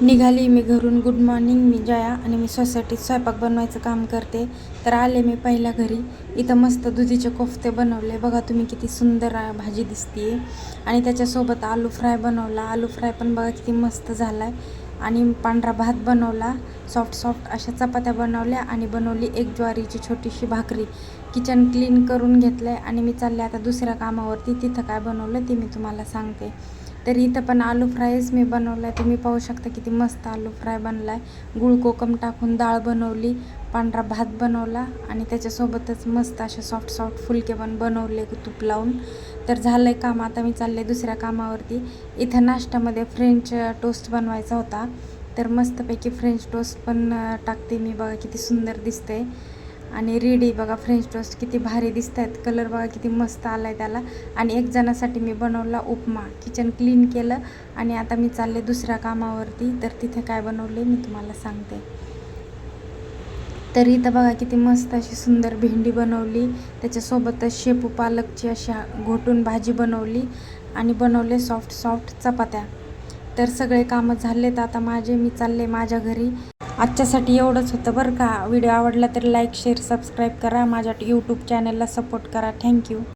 निघाली मी घरून. Good morning, मी जया आणि मी सोसायटीत स्वयंपाक बनवायचं काम करते. तर आले मी पहिल्या घरी. इथं मस्त दुधीचे कोफ्ते बनवले बघा तुम्ही, किती सुंदर भाजी दिसते. आणि त्याच्यासोबत आलू फ्राय बनवला. आलू फ्राय पण बघा किती मस्त झाला आहे. आणि पांढरा भात बनवला, सॉफ्ट अशा चपात्या बनवल्या आणि बनवली एक ज्वारीची छोटीशी भाकरी. किचन क्लीन करून घेतलं आहे आणि मी चालले आता दुसऱ्या कामावरती. तिथं काय बनवलं ते मी तुम्हाला सांगते. तर इथं पण आलू फ्रायच मी बनवला आहे. तुम्ही पाहू शकता किती मस्त आलू फ्राय बनला आहे. गुळ कोकम टाकून डाळ बनवली, पांढरा भात बनवला आणि त्याच्यासोबतच मस्त असे सॉफ्ट फुलके पण बनवले तूप लावून. तर झालं आहे काम. आता मी चालले दुसऱ्या कामावरती. इथं नाश्त्यामध्ये फ्रेंच टोस्ट बनवायचा होता. तर मस्तपैकी फ्रेंच टोस्ट पण टाकते मी. बघा किती सुंदर दिसते. आणि रेडी बघा फ्रेंच टोस्ट किती भारी दिसत आहेत. कलर बघा किती मस्त आला आहे त्याला. आणि एक जणासाठी मी बनवला उपमा. किचन क्लीन केलं आणि आता मी चालले दुसऱ्या कामावरती. तर तिथे काय बनवले मी तुम्हाला सांगते. तर इथं बघा किती मस्त अशी सुंदर भेंडी बनवली. त्याच्यासोबतच शेपू पालकची अशा घोटून भाजी बनवली आणि बनवले सॉफ्ट चपात्या. तर सगळे कामं झालेत आता माझे. मी चालले माझ्या घरी. आजच्यासाठी एवढंच होतं बरं का. व्हिडिओ आवडला तर लाईक शेअर सबस्क्राईब करा. माझ्या यूट्यूब चॅनलला सपोर्ट करा. थँक्यू.